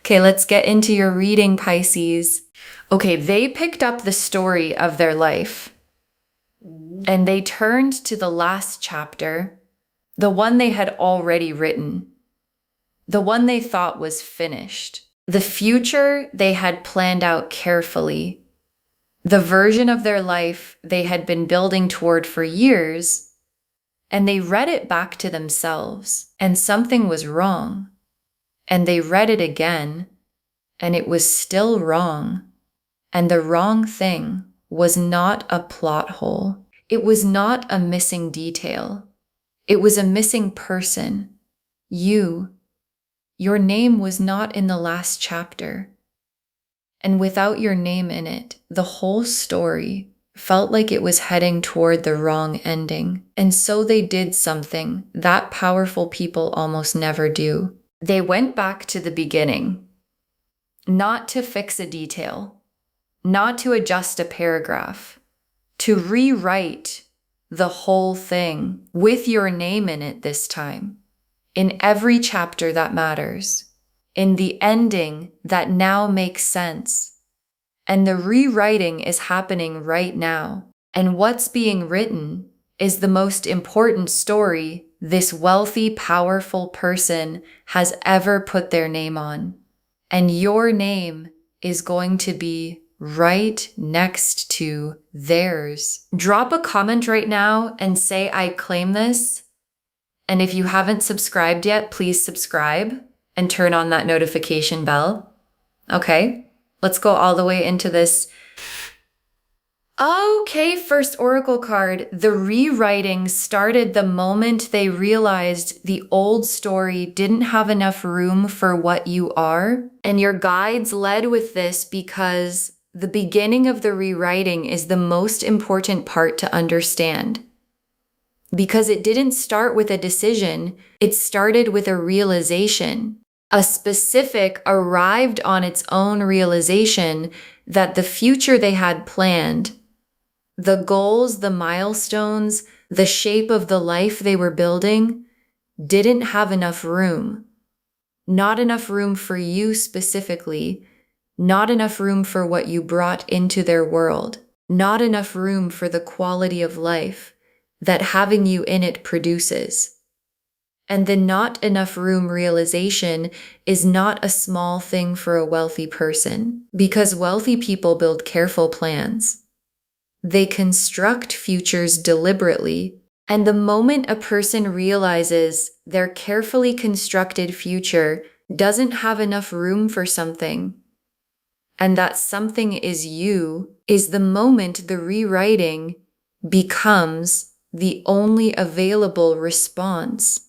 Okay, let's get into your reading, Pisces. Okay, they picked up the story of their life and they turned to the last chapter, the one they had already written, the one they thought was finished, the future they had planned out carefully, the version of their life they had been building toward for years, and they read it back to themselves, and something was wrong. And they read it again, and it was still wrong. And the wrong thing was not a plot hole. It was not a missing detail. It was a missing person. You. Your name was not in the last chapter. And without your name in it, the whole story felt like it was heading toward the wrong ending. And so they did something that powerful people almost never do. They went back to the beginning, not to fix a detail, not to adjust a paragraph, to rewrite the whole thing with your name in it this time, in every chapter that matters, in the ending that now makes sense. And the rewriting is happening right now. And what's being written is the most important story this wealthy, powerful person has ever put their name on. And your name is going to be right next to theirs. Drop a comment right now and say, I claim this. And if you haven't subscribed yet, please subscribe and turn on that notification bell. Okay, let's go all the way into this. Okay, first oracle card. The rewriting started the moment they realized the old story didn't have enough room for what you are. And your guides led with this because the beginning of the rewriting is the most important part to understand. Because it didn't start with a decision, it started with a realization. A specific arrived on its own realization that the future they had planned, the goals, the milestones, the shape of the life they were building didn't have enough room. Not enough room for you specifically, not enough room for what you brought into their world, not enough room for the quality of life that having you in it produces. And the not enough room realization is not a small thing for a wealthy person, because wealthy people build careful plans. They construct futures deliberately, and the moment a person realizes their carefully constructed future doesn't have enough room for something, and that something is you, is the moment the rewriting becomes the only available response.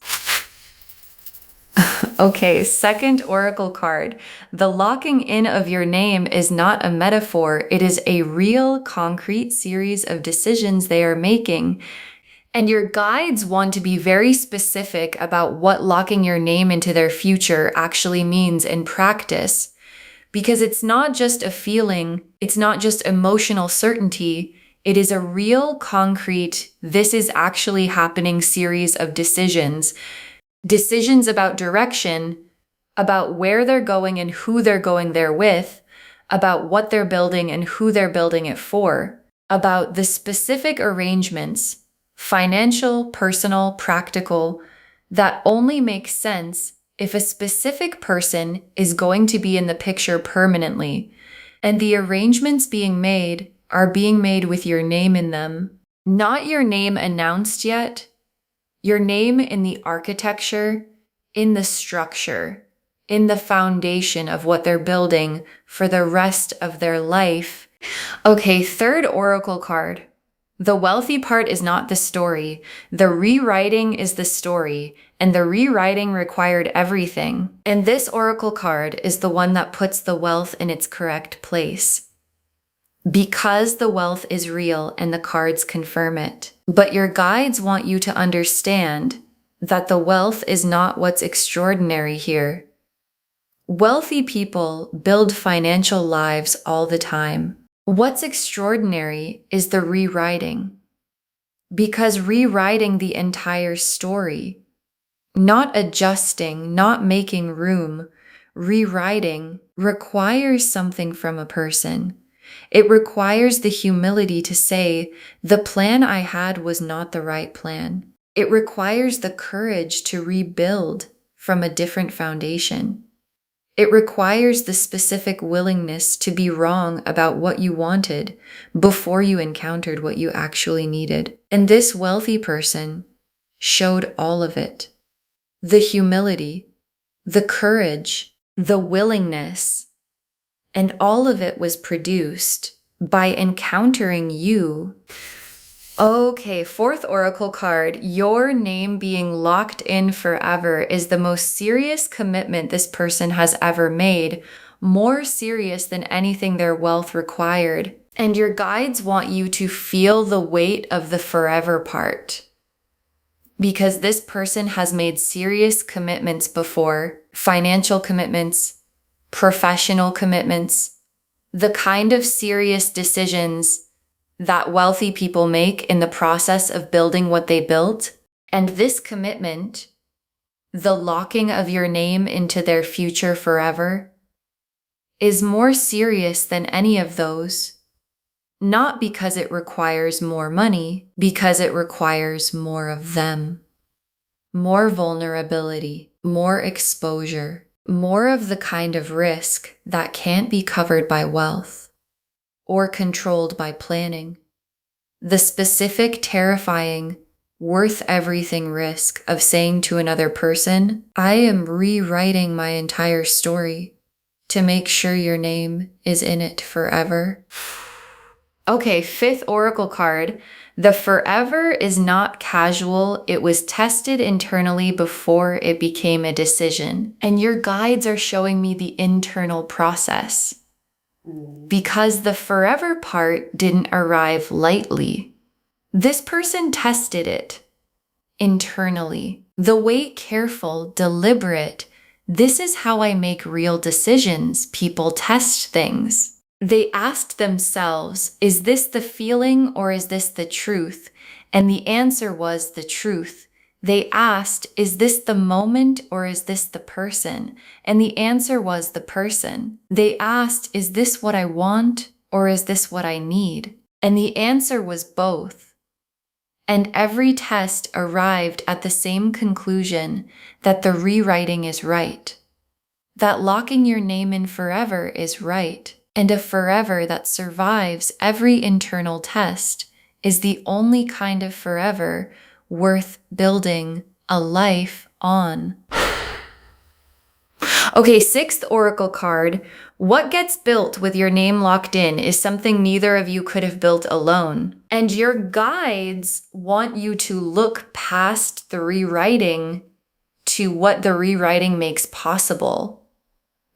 Okay, second oracle card. The locking in of your name is not a metaphor. It is a real, concrete series of decisions they are making. And your guides want to be very specific about what locking your name into their future actually means in practice. Because it's not just a feeling, it's not just emotional certainty. It is a real, concrete, this is actually happening series of decisions. Decisions about direction, about where they're going and who they're going there with, about what they're building and who they're building it for, about the specific arrangements, financial, personal, practical, that only make sense if a specific person is going to be in the picture permanently, and the arrangements being made are being made with your name in them. Not your name announced yet, your name in the architecture, in the structure, in the foundation of what they're building for the rest of their life. Okay, third oracle card. The wealthy part is not the story. The rewriting is the story, and the rewriting required everything. And this oracle card is the one that puts the wealth in its correct place. Because the wealth is real and the cards confirm it. But your guides want you to understand that the wealth is not what's extraordinary here. Wealthy people build financial lives all the time. What's extraordinary is the rewriting. Because rewriting the entire story, not adjusting, not making room, rewriting requires something from a person. It requires the humility to say, the plan I had was not the right plan. It requires the courage to rebuild from a different foundation. It requires the specific willingness to be wrong about what you wanted before you encountered what you actually needed. And this wealthy person showed all of it. The humility, the courage, the willingness, and all of it was produced by encountering you. Okay, fourth oracle card, your name being locked in forever is the most serious commitment this person has ever made, more serious than anything their wealth required. And your guides want you to feel the weight of the forever part. Because this person has made serious commitments before, financial commitments, professional commitments, the kind of serious decisions that wealthy people make in the process of building what they built. And this commitment, the locking of your name into their future forever, is more serious than any of those. Not because it requires more money, because it requires more of them. More vulnerability, more exposure, more of the kind of risk that can't be covered by wealth or controlled by planning. The specific, terrifying, worth everything risk of saying to another person, I am rewriting my entire story to make sure your name is in it forever. Okay, fifth oracle card. The forever is not casual. It was tested internally before it became a decision. And your guides are showing me the internal process. Because the forever part didn't arrive lightly. This person tested it internally. The wait, careful, deliberate, this is how I make real decisions. People test things. They asked themselves, is this the feeling or is this the truth? And the answer was the truth. They asked, is this the moment or is this the person? And the answer was the person. They asked, is this what I want or is this what I need? And the answer was both. And every test arrived at the same conclusion that the rewriting is right. That locking your name in forever is right. And a forever that survives every internal test is the only kind of forever worth building a life on. Okay, sixth oracle card. What gets built with your name locked in is something neither of you could have built alone. And your guides want you to look past the rewriting to what the rewriting makes possible.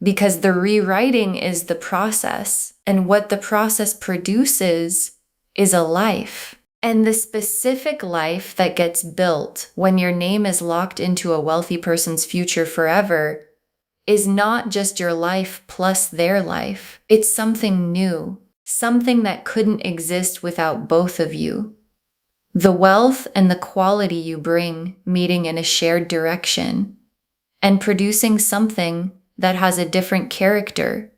Because the rewriting is the process, and what the process produces is a life. And the specific life that gets built when your name is locked into a wealthy person's future forever is not just your life plus their life. It's something new, something that couldn't exist without both of you. The wealth and the quality you bring meeting in a shared direction and producing something that has a different character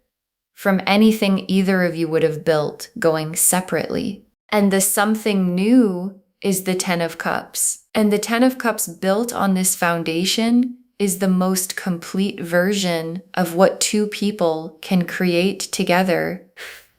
from anything either of you would have built going separately. And the something new is the Ten of Cups. And the Ten of Cups built on this foundation is the most complete version of what two people can create together.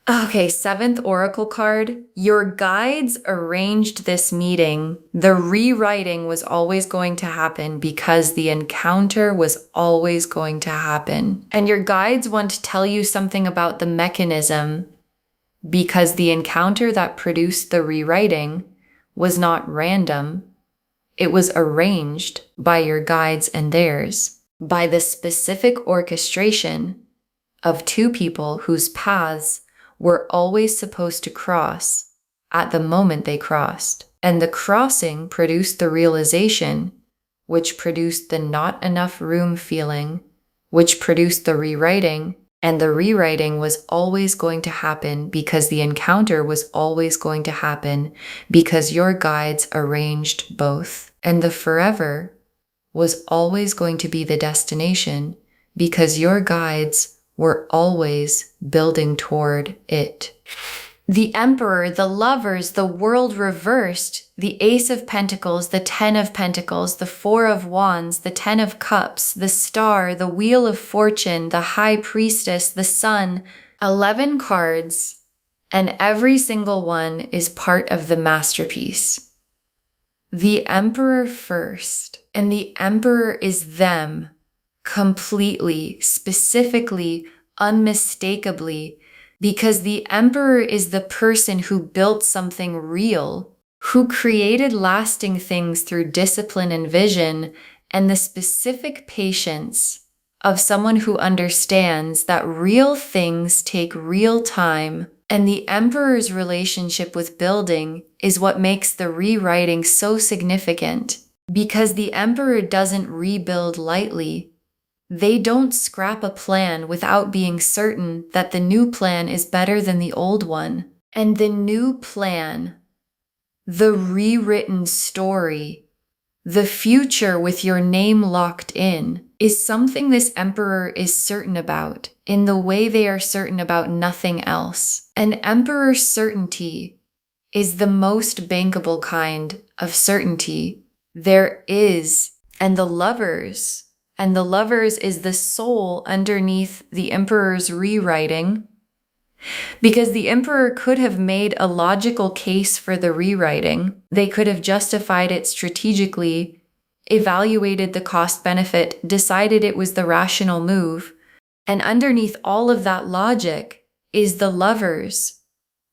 Okay, seventh oracle card. Your guides arranged this meeting. The rewriting was always going to happen because the encounter was always going to happen. And your guides want to tell you something about the mechanism because the encounter that produced the rewriting was not random. It was arranged by your guides and theirs, by the specific orchestration of two people whose paths were always supposed to cross at the moment they crossed. And the crossing produced the realization, which produced the not enough room feeling, which produced the rewriting. And the rewriting was always going to happen because the encounter was always going to happen because your guides arranged both. And the forever was always going to be the destination because your guides were always building toward it. The Emperor, the Lovers, the World reversed, the Ace of Pentacles, the Ten of Pentacles, the Four of Wands, the Ten of Cups, the Star, the Wheel of Fortune, the High Priestess, the Sun, 11 cards, and every single one is part of the masterpiece. The Emperor first, and the Emperor is them, completely, specifically, unmistakably, because the Emperor is the person who built something real, who created lasting things through discipline and vision, and the specific patience of someone who understands that real things take real time. And the Emperor's relationship with building is what makes the rewriting so significant, because the Emperor doesn't rebuild lightly. They don't scrap a plan without being certain that the new plan is better than the old one. And the new plan, the rewritten story, the future with your name locked in, is something this Emperor is certain about, in the way they are certain about nothing else. An Emperor's certainty is the most bankable kind of certainty there is, and the Lovers is the soul underneath the Emperor's rewriting, because the Emperor could have made a logical case for the rewriting. They could have justified it strategically, evaluated the cost-benefit, decided it was the rational move. And underneath all of that logic is the Lovers,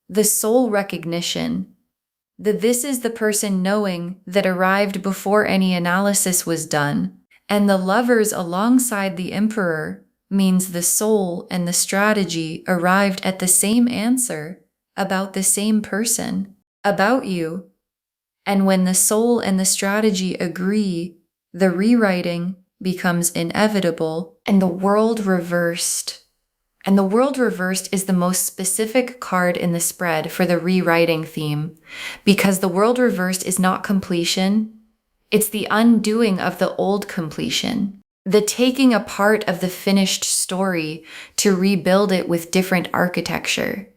the soul recognition, that this is the person knowing that arrived before any analysis was done. And the Lovers alongside the Emperor means the soul and the strategy arrived at the same answer about the same person, about you. And when the soul and the strategy agree, the rewriting becomes inevitable, and the World reversed. And the World reversed is the most specific card in the spread for the rewriting theme, because the World reversed is not completion. It's the undoing of the old completion, the taking apart of the finished story to rebuild it with different architecture.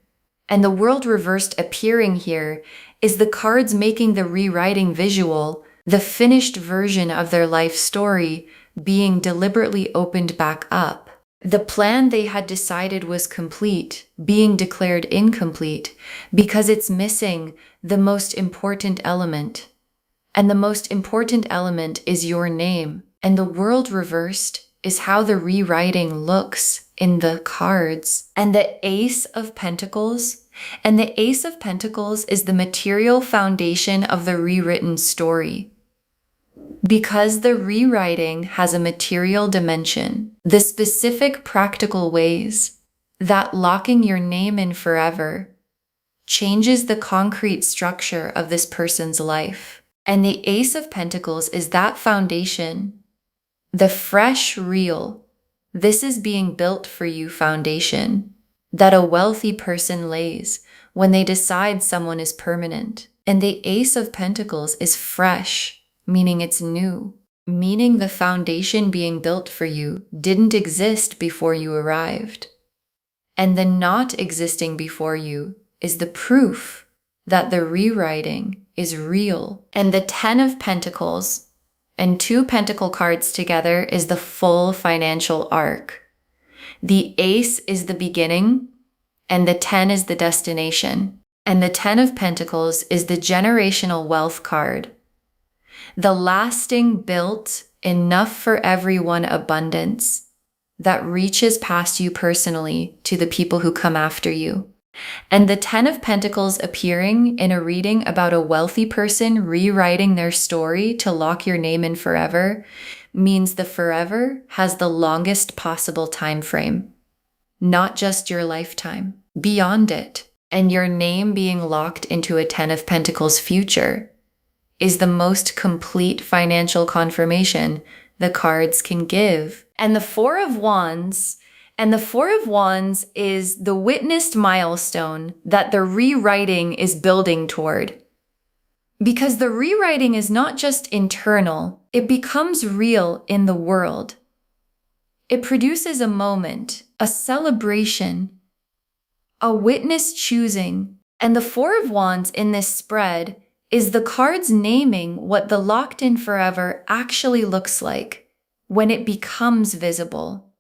And the World reversed appearing here is the cards making the rewriting visual, the finished version of their life story being deliberately opened back up. The plan they had decided was complete being declared incomplete because it's missing the most important element. And the most important element is your name. And the World reversed is how the rewriting looks in the cards. And the Ace of Pentacles. And the Ace of Pentacles is the material foundation of the rewritten story. Because the rewriting has a material dimension, the specific practical ways that locking your name in forever changes the concrete structure of this person's life. And the Ace of Pentacles is that foundation, the fresh, real, this is being built for you foundation that a wealthy person lays when they decide someone is permanent. And the Ace of Pentacles is fresh, meaning it's new, meaning the foundation being built for you didn't exist before you arrived. And the not existing before you is the proof that the rewriting is real. And the Ten of Pentacles and two Pentacle cards together is the full financial arc. The Ace is the beginning, and the 10 is the destination. And the 10 of Pentacles is the generational wealth card. The lasting, built, enough for everyone abundance that reaches past you personally to the people who come after you. And the 10 of Pentacles appearing in a reading about a wealthy person rewriting their story to lock your name in forever means the forever has the longest possible time frame, not just your lifetime, beyond it. And your name being locked into a 10 of Pentacles future is the most complete financial confirmation the cards can give. And the Four of Wands is the witnessed milestone that the rewriting is building toward. Because the rewriting is not just internal, it becomes real in the world. It produces a moment, a celebration, a witness choosing. And the Four of Wands in this spread is the cards naming what the locked in forever actually looks like when it becomes visible.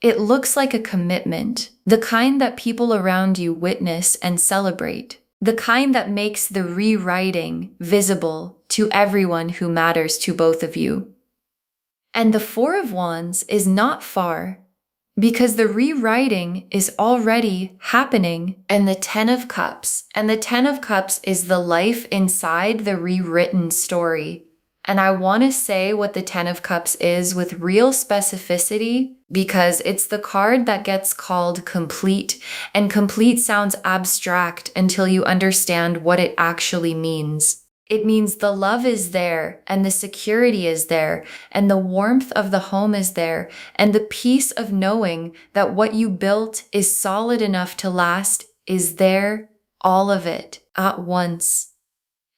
It looks like a commitment, the kind that people around you witness and celebrate, the kind that makes the rewriting visible to everyone who matters to both of you. And the Four of Wands is not far, because the rewriting is already happening. And the Ten of Cups. And the Ten of Cups is the life inside the rewritten story. And I want to say what the Ten of Cups is with real specificity, because it's the card that gets called complete. And complete sounds abstract until you understand what it actually means. It means the love is there, and the security is there, and the warmth of the home is there, and the peace of knowing that what you built is solid enough to last is there, all of it, at once,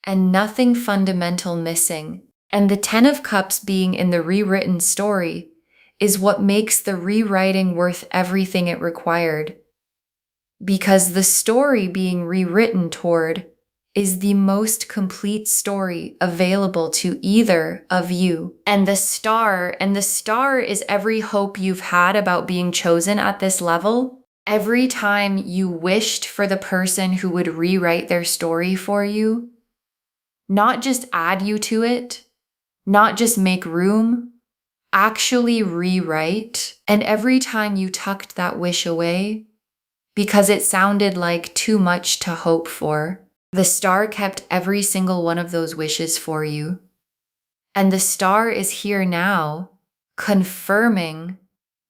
and nothing fundamental missing. And the Ten of Cups being in the rewritten story is what makes the rewriting worth everything it required. Because the story being rewritten toward is the most complete story available to either of you. And the star is every hope you've had about being chosen at this level. Every time you wished for the person who would rewrite their story for you, not just add you to it, not just make room, actually rewrite. And every time you tucked that wish away, because it sounded like too much to hope for, the star kept every single one of those wishes for you. And the star is here now, confirming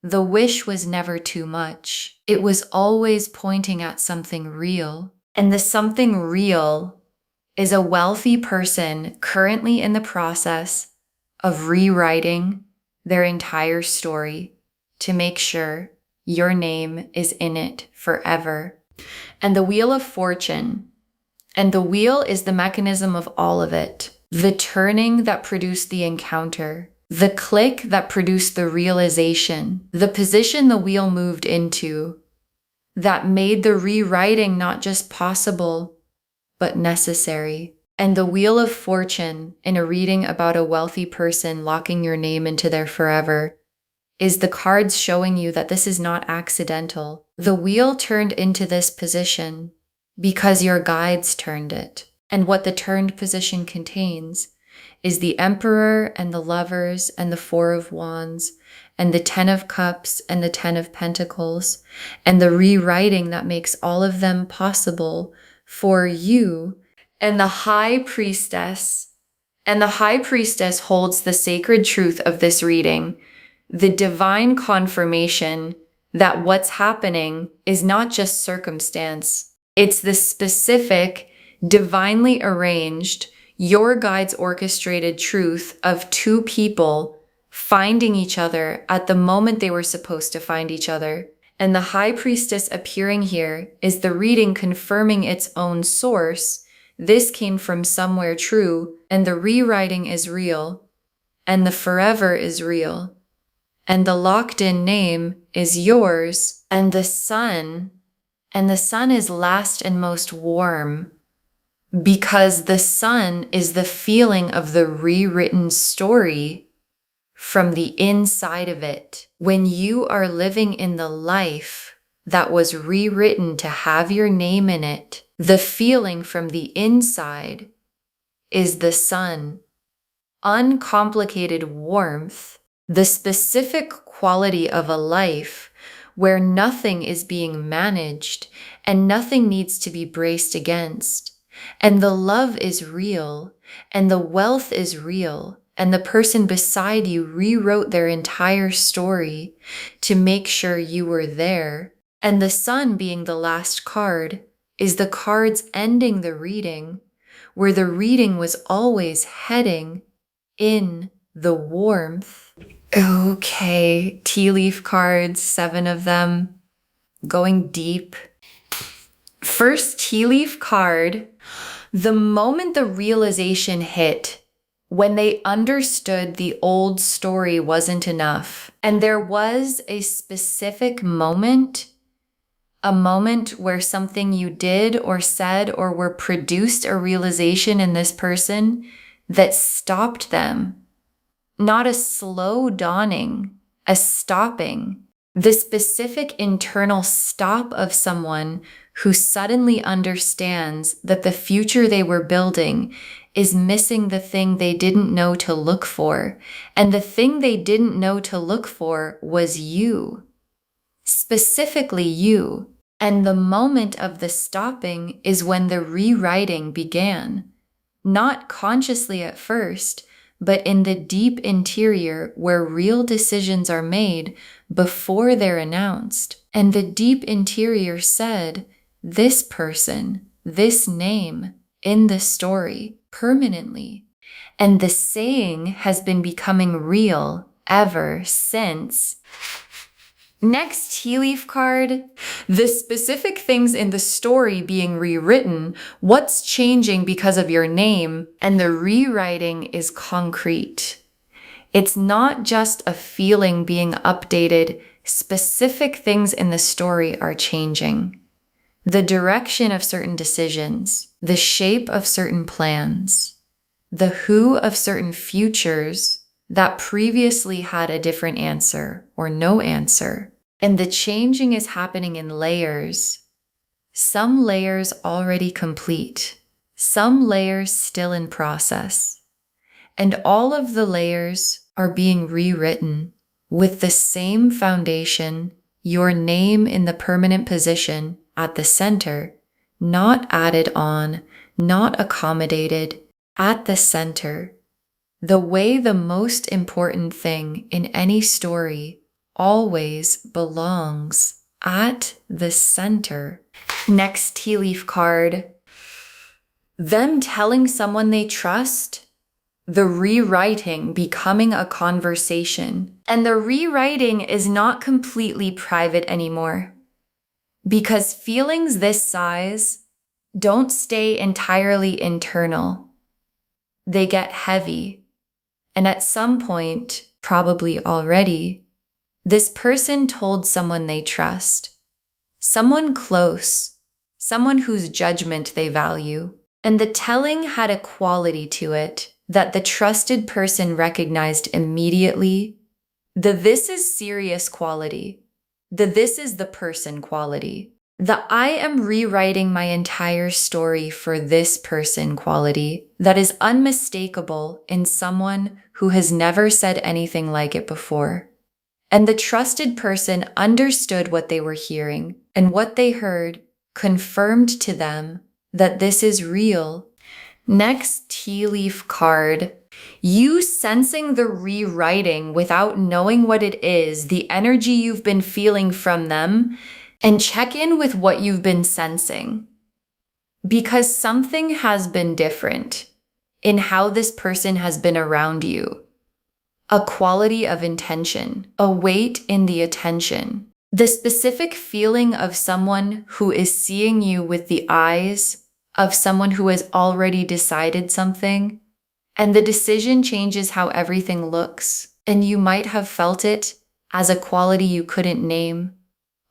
the wish was never too much. It was always pointing at something real. And the something real is a wealthy person currently in the process of rewriting their entire story to make sure your name is in it forever. And the Wheel of Fortune. And the wheel is the mechanism of all of it. The turning that produced the encounter. The click that produced the realization. The position the wheel moved into that made the rewriting not just possible, but necessary. And the Wheel of Fortune, in a reading about a wealthy person locking your name into their forever, is the cards showing you that this is not accidental. The wheel turned into this position because your guides turned it. And what the turned position contains is the Emperor and the Lovers and the Four of Wands and the Ten of Cups and the Ten of Pentacles and the rewriting that makes all of them possible for you, and the High Priestess. And the High Priestess holds the sacred truth of this reading, the divine confirmation that what's happening is not just circumstance. It's the specific, divinely arranged, your guides orchestrated truth of two people finding each other at the moment they were supposed to find each other. And the High Priestess appearing here is the reading confirming its own source. This came from somewhere true, and the rewriting is real, and the forever is real, and the locked-in name is yours, and the sun is last and most warm, because the sun is the feeling of the rewritten story from the inside of it. When you are living in the life that was rewritten to have your name in it, the feeling from the inside is the sun. Uncomplicated warmth, the specific quality of a life where nothing is being managed and nothing needs to be braced against. And the love is real, and the wealth is real, and the person beside you rewrote their entire story to make sure you were there. And the sun being the last card is the cards ending the reading, where the reading was always heading in the warmth. Okay, tea leaf cards, 7 of them, going deep. First tea leaf card, the moment the realization hit when they understood the old story wasn't enough. And there was a specific moment, a moment where something you did or said or were produced a realization in this person that stopped them. Not a slow dawning, a stopping. The specific internal stop of someone who suddenly understands that the future they were building is missing the thing they didn't know to look for. And the thing they didn't know to look for was you. Specifically you. And the moment of the stopping is when the rewriting began. Not consciously at first, but in the deep interior where real decisions are made before they're announced. And the deep interior said, this person, this name, in the story, permanently. And the saying has been becoming real ever since. Next tea leaf card, the specific things in the story being rewritten, what's changing because of your name, and the rewriting is concrete. It's not just a feeling being updated, specific things in the story are changing. The direction of certain decisions, the shape of certain plans, the who of certain futures that previously had a different answer or no answer. And the changing is happening in layers. Some layers already complete, some layers still in process. And all of the layers are being rewritten with the same foundation, your name in the permanent position at the center, not added on, not accommodated, at the center. The way the most important thing in any story always belongs at the center. Next tea leaf card. Them telling someone they trust, the rewriting becoming a conversation. And the rewriting is not completely private anymore. Because feelings this size don't stay entirely internal. They get heavy. And at some point, probably already, this person told someone they trust, someone close, someone whose judgment they value. And the telling had a quality to it that the trusted person recognized immediately. The this is serious quality. The this is the person quality. The I am rewriting my entire story for this person quality that is unmistakable in someone who has never said anything like it before. And the trusted person understood what they were hearing, and what they heard confirmed to them that this is real. Next tea leaf card. You sensing the rewriting without knowing what it is, the energy you've been feeling from them, and check in with what you've been sensing. Because something has been different in how this person has been around you. A quality of intention, a weight in the attention. The specific feeling of someone who is seeing you with the eyes of someone who has already decided something, and the decision changes how everything looks, and you might have felt it as a quality you couldn't name,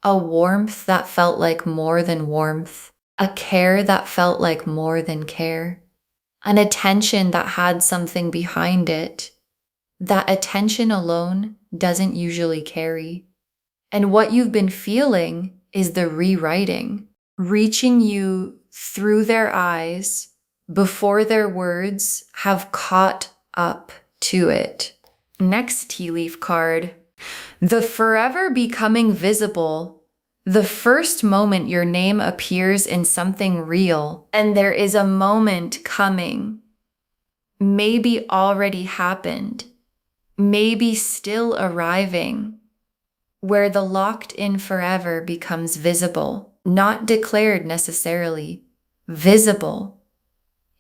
a warmth that felt like more than warmth, a care that felt like more than care, an attention that had something behind it. That attention alone doesn't usually carry. And what you've been feeling is the rewriting, reaching you through their eyes before their words have caught up to it. Next tea leaf card. The forever becoming visible. The first moment your name appears in something real, and there is a moment coming, maybe already happened, maybe still arriving, where the locked in forever becomes visible, not declared necessarily, visible,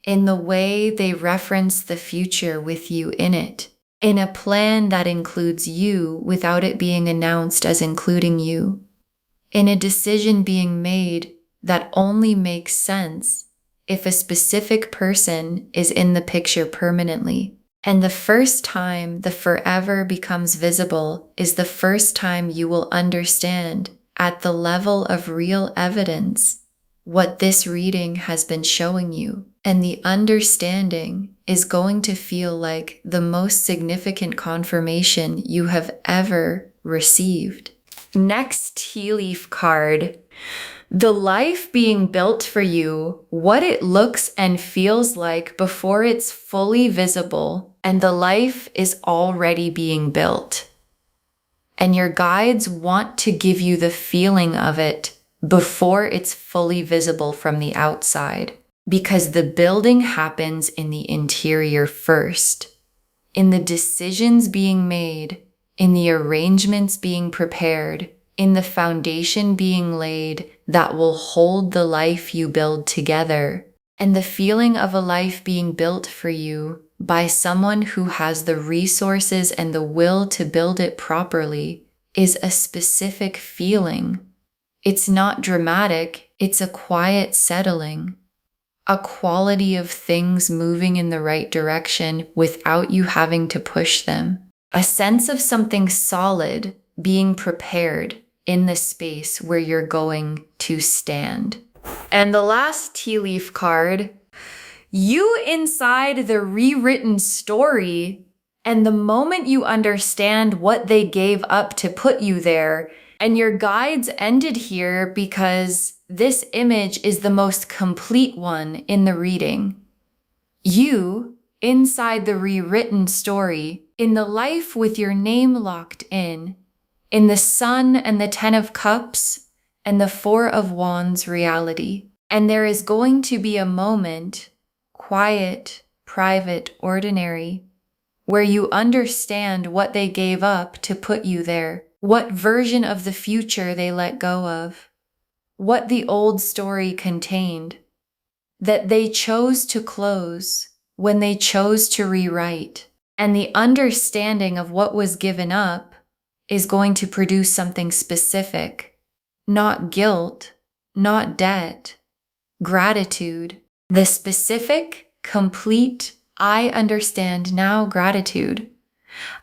in the way they reference the future with you in it, in a plan that includes you without it being announced as including you, in a decision being made that only makes sense if a specific person is in the picture permanently. And the first time the forever becomes visible is the first time you will understand at the level of real evidence what this reading has been showing you. And the understanding is going to feel like the most significant confirmation you have ever received. Next tea leaf card. The life being built for you, what it looks and feels like before it's fully visible, and the life is already being built. And your guides want to give you the feeling of it before it's fully visible from the outside, because the building happens in the interior first, in the decisions being made, in the arrangements being prepared, in the foundation being laid that will hold the life you build together. And the feeling of a life being built for you by someone who has the resources and the will to build it properly is a specific feeling. It's not dramatic, it's a quiet settling, a quality of things moving in the right direction without you having to push them, a sense of something solid being prepared in the space where you're going to stand. And the last tea leaf card, you inside the rewritten story, and the moment you understand what they gave up to put you there, and your guides ended here because this image is the most complete one in the reading. You, inside the rewritten story, in the life with your name locked in the Sun and the Ten of Cups and the Four of Wands reality. And there is going to be a moment, quiet, private, ordinary, where you understand what they gave up to put you there, what version of the future they let go of, what the old story contained, that they chose to close when they chose to rewrite. And the understanding of what was given up is going to produce something specific, not guilt, not debt, gratitude. The specific, complete, I understand now gratitude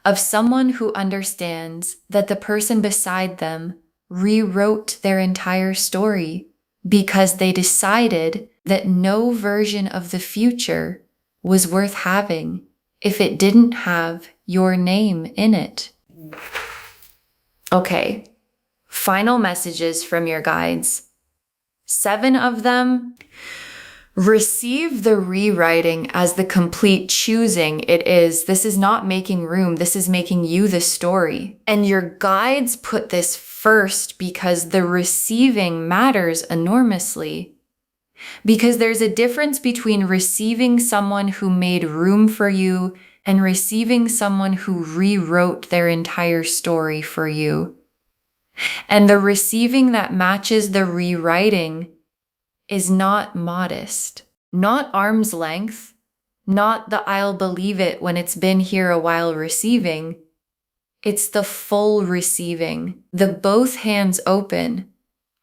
of someone who understands that the person beside them rewrote their entire story because they decided that no version of the future was worth having if it didn't have your name in it. Okay, final messages from your guides. 7 of them. Receive the rewriting as the complete choosing it is. This is not making room. This is making you the story. And your guides put this first because the receiving matters enormously. Because there's a difference between receiving someone who made room for you and receiving someone who rewrote their entire story for you. And the receiving that matches the rewriting is not modest, not arm's length, not the I'll believe it when it's been here a while receiving. It's the full receiving, the both hands open.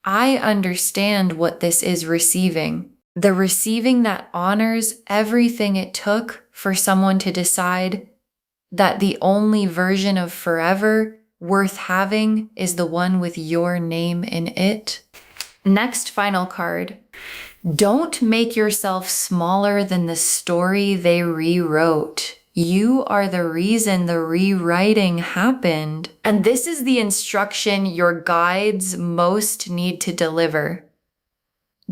I understand what this is receiving. The receiving that honors everything it took for someone to decide that the only version of forever worth having is the one with your name in it. Next final card. Don't make yourself smaller than the story they rewrote. You are the reason the rewriting happened. And this is the instruction your guides most need to deliver.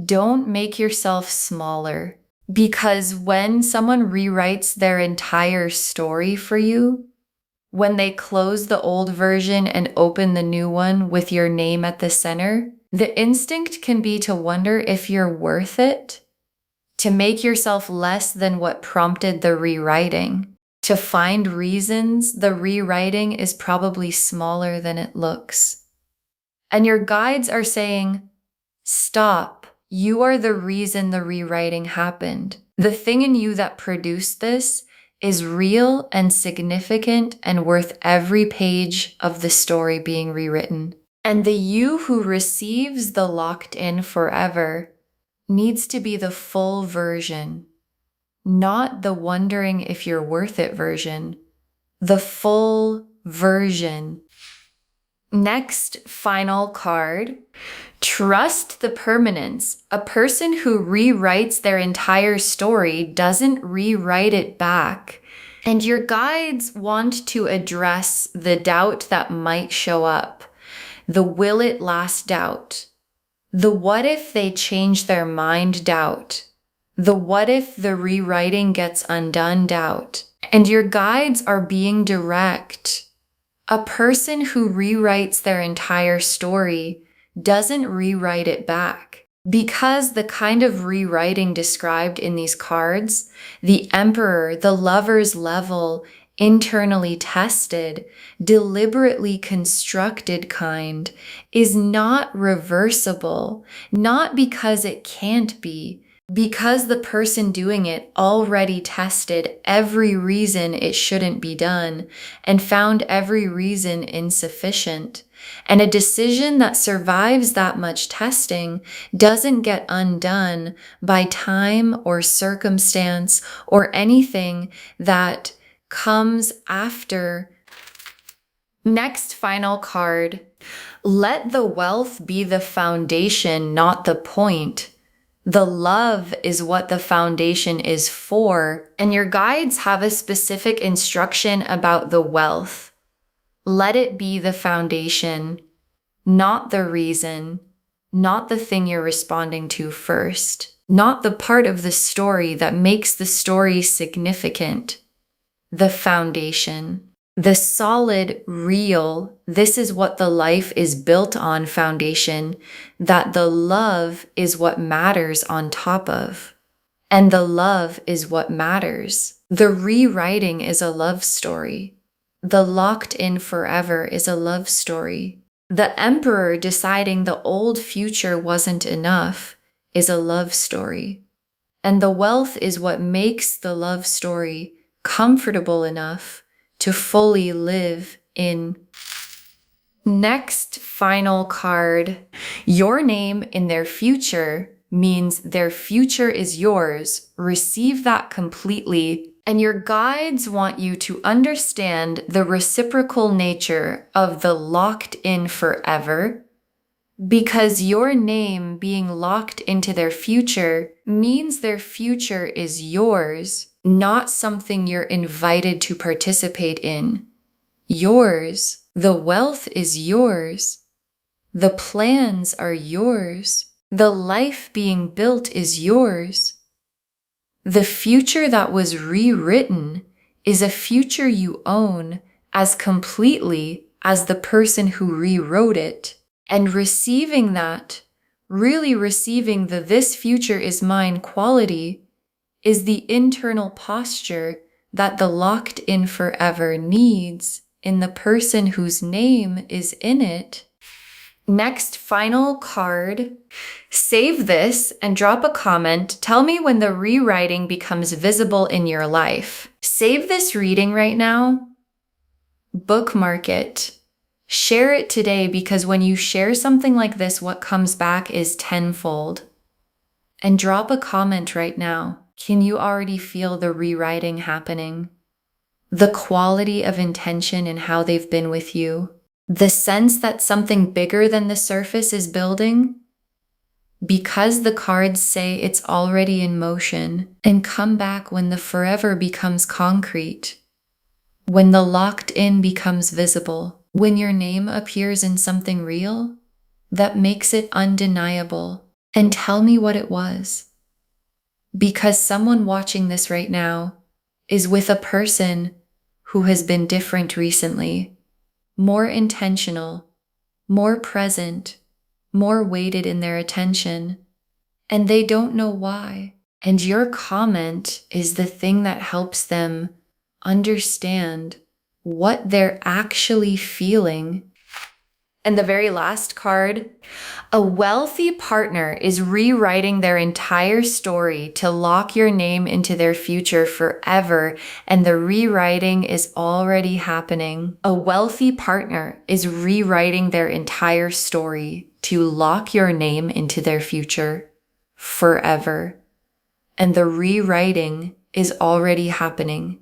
Don't make yourself smaller, because when someone rewrites their entire story for you, when they close the old version and open the new one with your name at the center, the instinct can be to wonder if you're worth it, to make yourself less than what prompted the rewriting, to find reasons the rewriting is probably smaller than it looks. And your guides are saying, stop. You are the reason the rewriting happened. The thing in you that produced this is real and significant and worth every page of the story being rewritten. And the you who receives the locked in forever needs to be the full version, not the wondering if you're worth it version. The full version. Next, final card. Trust the permanence. A person who rewrites their entire story doesn't rewrite it back. And your guides want to address the doubt that might show up. The will it last doubt. The what if they change their mind doubt. The what if the rewriting gets undone doubt. And your guides are being direct. A person who rewrites their entire story doesn't rewrite it back. Because the kind of rewriting described in these cards, the Emperor, the Lover's level, internally tested, deliberately constructed kind, is not reversible, not because it can't be, because the person doing it already tested every reason it shouldn't be done and found every reason insufficient. And a decision that survives that much testing doesn't get undone by time or circumstance or anything that comes after. Next, final card. Let the wealth be the foundation, not the point. The love is what the foundation is for, and your guides have a specific instruction about the wealth. Let it be the foundation, not the reason, not the thing you're responding to first, not the part of the story that makes the story significant. The foundation, the solid, real, this is what the life is built on foundation, that the love is what matters on top of. And the love is what matters. The rewriting is a love story. The locked in forever is a love story. The Emperor deciding the old future wasn't enough is a love story. And the wealth is what makes the love story comfortable enough to fully live in. Next, final card. Your name in their future means their future is yours. Receive that completely. And your guides want you to understand the reciprocal nature of the locked in forever, because your name being locked into their future means their future is yours, not something you're invited to participate in. Yours. The wealth is yours. The plans are yours. The life being built is yours. The future that was rewritten is a future you own as completely as the person who rewrote it. And receiving that, really receiving the this future is mine quality, is the internal posture that the locked in forever needs in the person whose name is in it. Next, final card. Save this and drop a comment. Tell me when the rewriting becomes visible in your life. Save this reading right now. Bookmark it. Share it today, because when you share something like this, what comes back is tenfold. And drop a comment right now. Can you already feel the rewriting happening? The quality of intention in how they've been with you? The sense that something bigger than the surface is building? Because the cards say it's already in motion, and come back when the forever becomes concrete, when the locked in becomes visible, when your name appears in something real that makes it undeniable, and tell me what it was. Because someone watching this right now is with a person who has been different recently. More intentional, more present, more weighted in their attention, and they don't know why. And your comment is the thing that helps them understand what they're actually feeling. And the very last card, a wealthy partner is rewriting their entire story to lock your name into their future forever, and the rewriting is already happening. A wealthy partner is rewriting their entire story to lock your name into their future forever, and the rewriting is already happening.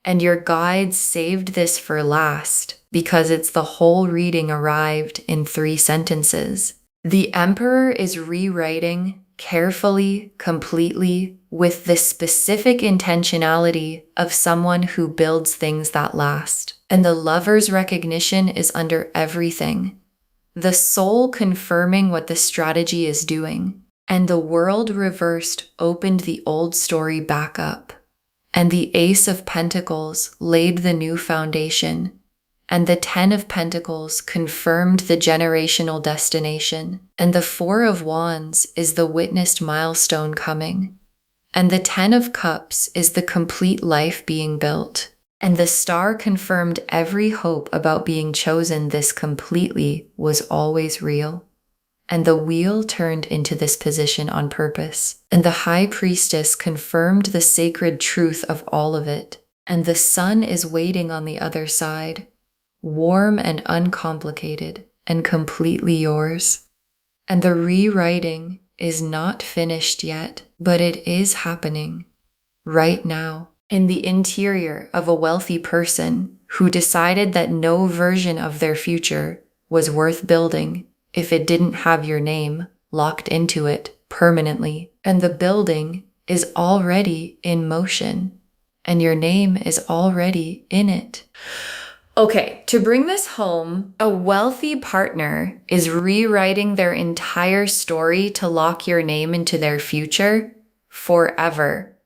And your guides saved this for last because it's the whole reading arrived in 3 sentences. The Emperor is rewriting carefully, completely, with the specific intentionality of someone who builds things that last. And the Lover's recognition is under everything. The Soul confirming what the strategy is doing. And the World reversed opened the old story back up. And the Ace of Pentacles laid the new foundation. And the 10 of Pentacles confirmed the generational destination. And the 4 of Wands is the witnessed milestone coming. And the 10 of Cups is the complete life being built. And the Star confirmed every hope about being chosen this completely was always real. And the Wheel turned into this position on purpose. And the High Priestess confirmed the sacred truth of all of it. And the Sun is waiting on the other side, warm and uncomplicated, and completely yours. And the rewriting is not finished yet, but it is happening right now in the interior of a wealthy person who decided that no version of their future was worth building if it didn't have your name locked into it permanently. And the building is already in motion, and your name is already in it. Okay, to bring this home, a wealthy partner is rewriting their entire story to lock your name into their future forever.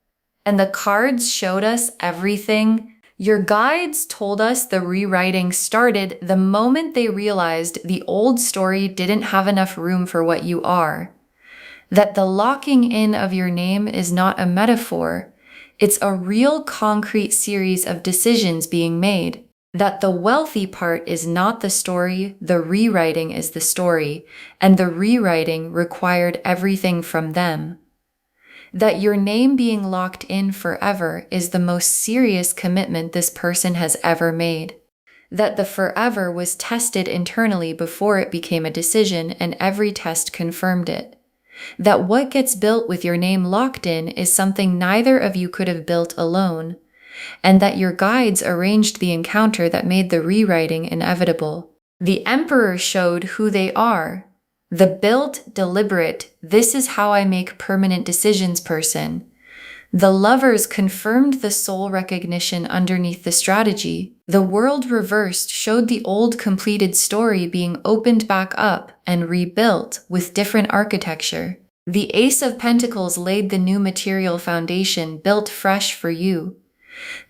And the cards showed us everything. Your guides told us the rewriting started the moment they realized the old story didn't have enough room for what you are. That the locking in of your name is not a metaphor. It's a real concrete series of decisions being made. That the wealthy part is not the story, the rewriting is the story, and the rewriting required everything from them. That your name being locked in forever is the most serious commitment this person has ever made. That the forever was tested internally before it became a decision, and every test confirmed it. That what gets built with your name locked in is something neither of you could have built alone, and that your guides arranged the encounter that made the rewriting inevitable. The Emperor showed who they are. The built, deliberate, this is how I make permanent decisions person. The Lovers confirmed the soul recognition underneath the strategy. The World reversed showed the old completed story being opened back up and rebuilt with different architecture. The Ace of Pentacles laid the new material foundation built fresh for you.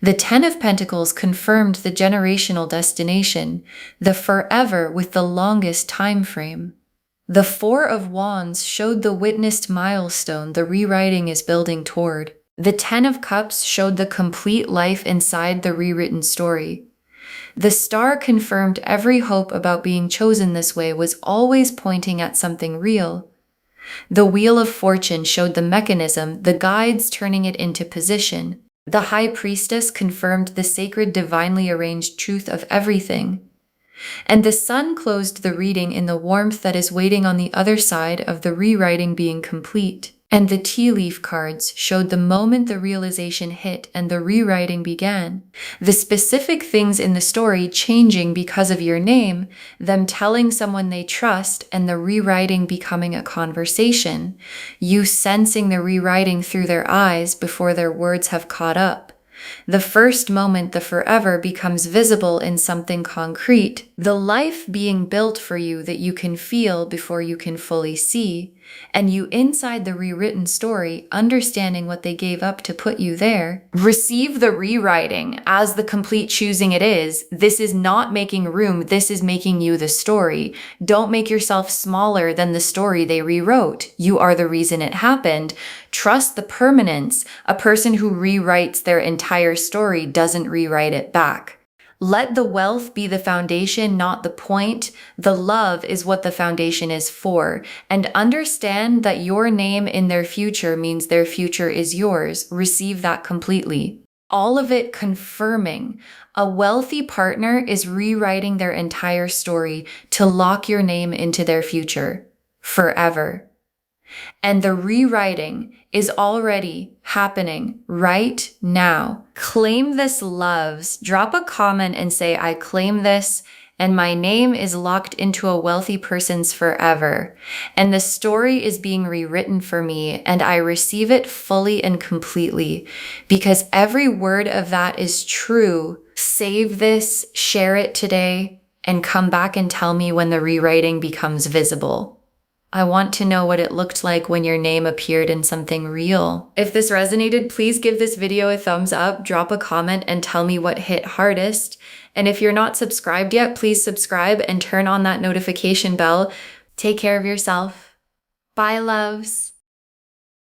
The 10 of Pentacles confirmed the generational destination, the forever with the longest time frame. The 4 of Wands showed the witnessed milestone the rewriting is building toward. The 10 of Cups showed the complete life inside the rewritten story. The Star confirmed every hope about being chosen this way was always pointing at something real. The Wheel of Fortune showed the mechanism, the guides turning it into position. The High Priestess confirmed the sacred divinely arranged truth of everything. And the Sun closed the reading in the warmth that is waiting on the other side of the rewriting being complete. And the tea leaf cards showed the moment the realization hit and the rewriting began. The specific things in the story changing because of your name, them telling someone they trust, and the rewriting becoming a conversation. You sensing the rewriting through their eyes before their words have caught up. The first moment the forever becomes visible in something concrete, the life being built for you that you can feel before you can fully see, and you inside the rewritten story, understanding what they gave up to put you there. Receive the rewriting as the complete choosing it is. This is not making room, this is making you the story. Don't make yourself smaller than the story they rewrote. You are the reason it happened. Trust the permanence. A person who rewrites their entire story doesn't rewrite it back. Let the wealth be the foundation, not the point. The love is what the foundation is for. And understand that your name in their future means their future is yours. Receive that completely. All of it confirming. A wealthy partner is rewriting their entire story to lock your name into their future forever. And the rewriting is already happening right now. Claim this, loves. Drop a comment and say, I claim this, and my name is locked into a wealthy person's forever. And the story is being rewritten for me, and I receive it fully and completely because every word of that is true. Save this, share it today, and come back and tell me when the rewriting becomes visible. I want to know what it looked like when your name appeared in something real. If this resonated, please give this video a thumbs up, drop a comment, and tell me what hit hardest. And if you're not subscribed yet, please subscribe and turn on that notification bell. Take care of yourself. Bye, loves.